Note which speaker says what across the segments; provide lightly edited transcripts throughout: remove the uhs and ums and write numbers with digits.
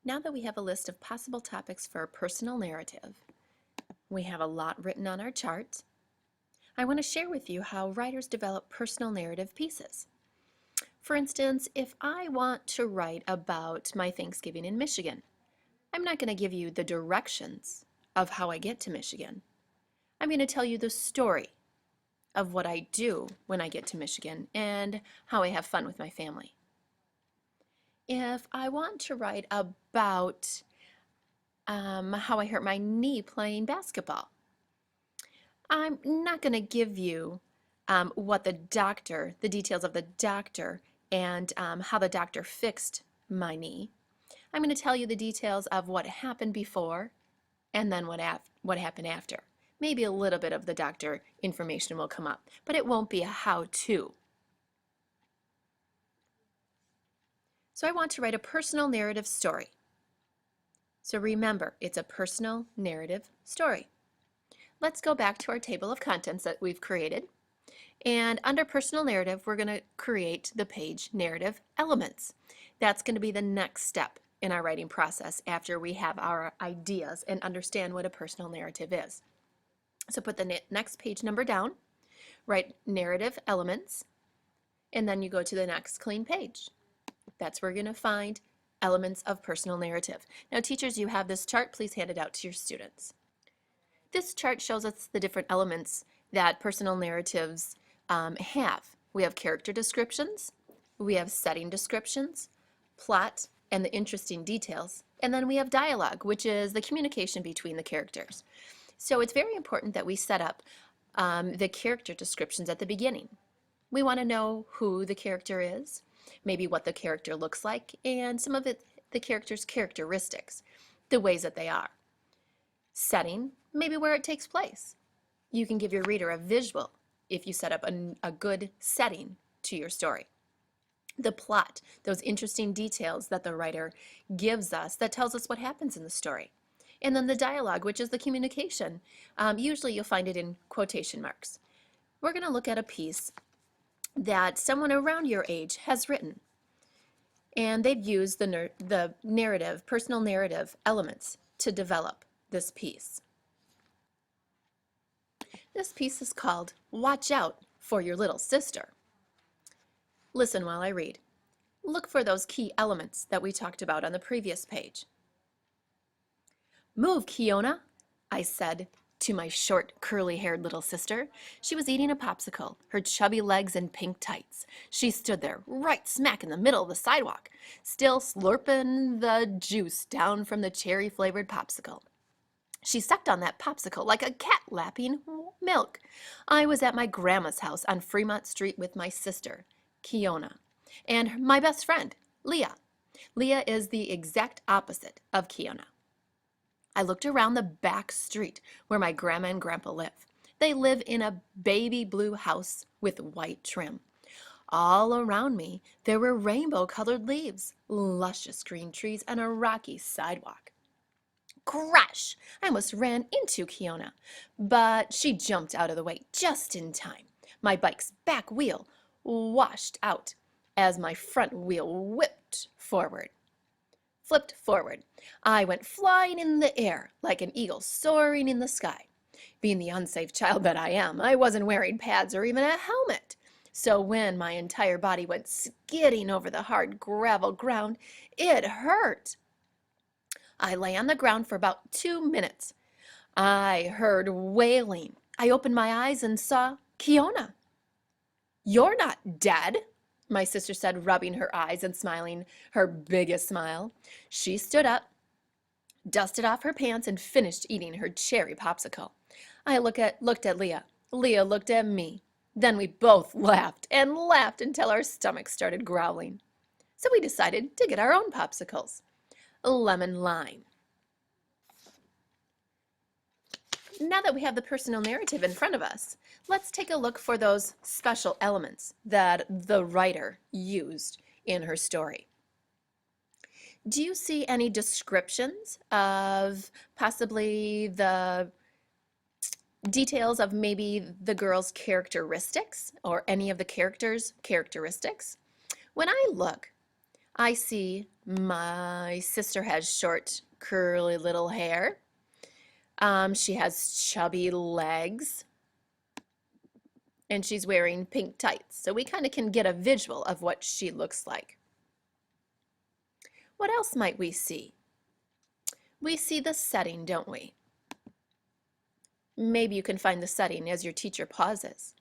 Speaker 1: Now that we have a list of possible topics for a personal narrative, we have a lot written on our chart. I want to share with you how writers develop personal narrative pieces. For instance, if I want to write about my Thanksgiving in Michigan, I'm not going to give you the directions of how I get to Michigan. I'm going to tell you the story of what I do when I get to Michigan and how I have fun with my family. If I want to write about how I hurt my knee playing basketball, I'm not going to give you the details of the doctor and how the doctor fixed my knee. I'm going to tell you the details of what happened before and then what happened after. Maybe a little bit of the doctor information will come up, but it won't be a how-to. So I want to write a personal narrative story. So remember, it's a personal narrative story. Let's go back to our table of contents that we've created. And under personal narrative, we're going to create the page narrative elements. That's going to be the next step in our writing process after we have our ideas and understand what a personal narrative is. So put the next page number down, write narrative elements, and then you go to the next clean page. That's where you're going to find elements of personal narrative. Now teachers, you have this chart. Please hand it out to your students. This chart shows us the different elements that personal narratives have. We have character descriptions, we have setting descriptions, plot, and the interesting details, and then we have dialogue, which is the communication between the characters. So it's very important that we set up the character descriptions at the beginning. We want to know who the character is, maybe what the character looks like, and some of the character's characteristics, the ways that they are. Setting, maybe where it takes place. You can give your reader a visual if you set up a good setting to your story. The plot, those interesting details that the writer gives us that tells us what happens in the story. And then the dialogue, which is the communication. Usually you'll find it in quotation marks. We're going to look at a piece that someone around your age has written. And they've used the narrative, personal narrative elements to develop this piece. This piece is called Watch Out for Your Little Sister. Listen while I read. Look for those key elements that we talked about on the previous page. Move, Kiona, I said to my short, curly-haired little sister. She was eating a popsicle, her chubby legs in pink tights. She stood there, right smack in the middle of the sidewalk, still slurping the juice down from the cherry-flavored popsicle. She sucked on that popsicle like a cat lapping milk. I was at my grandma's house on Fremont Street with my sister, Kiona, and my best friend, Leah. Leah is the exact opposite of Kiona. I looked around the back street where my grandma and grandpa live. They live in a baby blue house with white trim. All around me, there were rainbow-colored leaves, luscious green trees, and a rocky sidewalk. Crash! I almost ran into Kiona, but she jumped out of the way just in time. My bike's back wheel washed out as my front wheel flipped forward. I went flying in the air like an eagle soaring in the sky. Being the unsafe child that I am, I wasn't wearing pads or even a helmet. So when my entire body went skidding over the hard gravel ground, it hurt. I lay on the ground for about 2 minutes. I heard wailing. I opened my eyes and saw Kiona. You're not dead, my sister said, rubbing her eyes and smiling her biggest smile. She stood up, dusted off her pants, and finished eating her cherry popsicle. I looked at Leah. Leah looked at me. Then we both laughed and laughed until our stomachs started growling. So we decided to get our own popsicles. Lemon lime. Now that we have the personal narrative in front of us, let's take a look for those special elements that the writer used in her story. Do you see any descriptions of possibly the details of maybe the girl's characteristics or any of the characters' characteristics? When I look, I see my sister has short, curly little hair. She has chubby legs, and she's wearing pink tights. So we kind of can get a visual of what she looks like. What else might we see? We see the setting, don't we? Maybe you can find the setting as your teacher pauses.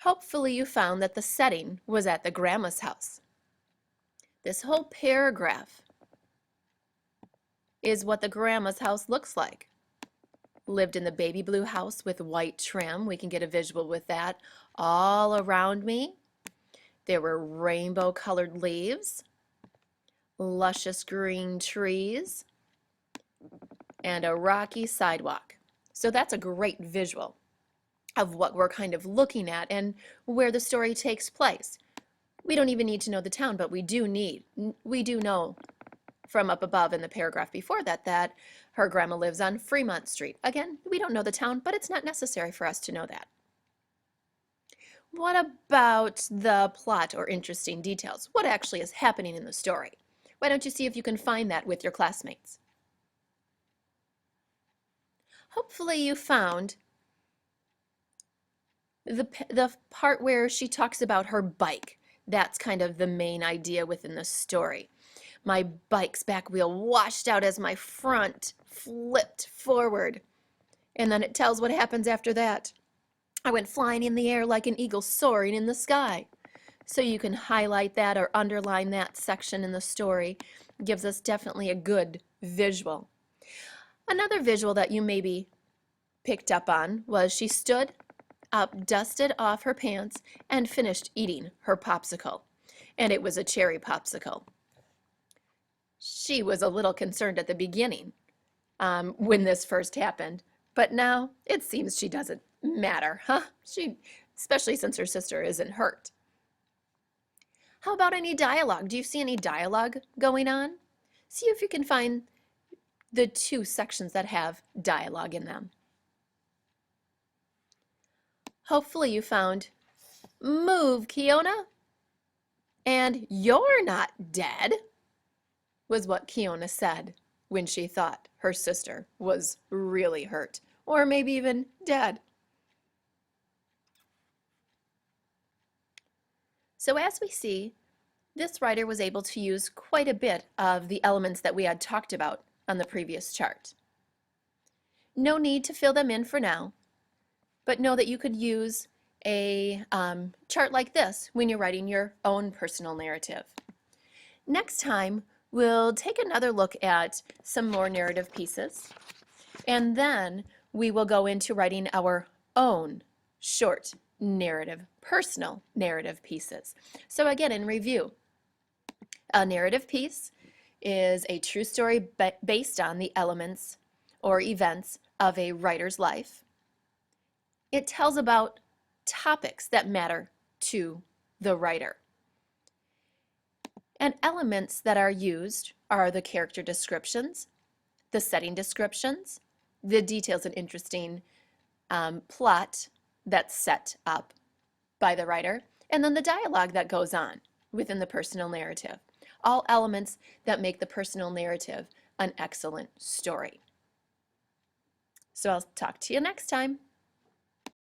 Speaker 1: Hopefully you found that the setting was at the grandma's house. This whole paragraph is what the grandma's house looks like. Lived in the baby blue house with white trim. We can get a visual with that. All around me, there were rainbow colored leaves, luscious green trees, and a rocky sidewalk. So that's a great visual of what we're kind of looking at and where the story takes place. We don't even need to know the town, but we do know from up above in the paragraph before that that her grandma lives on Fremont Street. Again, we don't know the town, but it's not necessary for us to know that. What about the plot or interesting details? What actually is happening in the story? Why don't you see if you can find that with your classmates? Hopefully you found the part where she talks about her bike. That's kind of the main idea within the story. My bike's back wheel washed out as my front flipped forward. And then it tells what happens after that. I went flying in the air like an eagle soaring in the sky. So you can highlight that or underline that section in the story. It gives us definitely a good visual. Another visual that you maybe picked up on was she stood up, dusted off her pants, and finished eating her popsicle. And it was a cherry popsicle. She was a little concerned at the beginning when this first happened, but now it seems she doesn't matter, huh? Especially since her sister isn't hurt. How about any dialogue? Do you see any dialogue going on? See if you can find the two sections that have dialogue in them. Hopefully you found "Move, Kiona," and "You're not dead," was what Kiona said when she thought her sister was really hurt, or maybe even dead. So as we see, this writer was able to use quite a bit of the elements that we had talked about on the previous chart. No need to fill them in for now, but know that you could use a chart like this when you're writing your own personal narrative. Next time, we'll take another look at some more narrative pieces, and then we will go into writing our own short narrative, personal narrative pieces. So again, in review, a narrative piece is a true story based on the elements or events of a writer's life. It tells about topics that matter to the writer. And elements that are used are the character descriptions, the setting descriptions, the details and interesting plot that's set up by the writer, and then the dialogue that goes on within the personal narrative. All elements that make the personal narrative an excellent story. So I'll talk to you next time.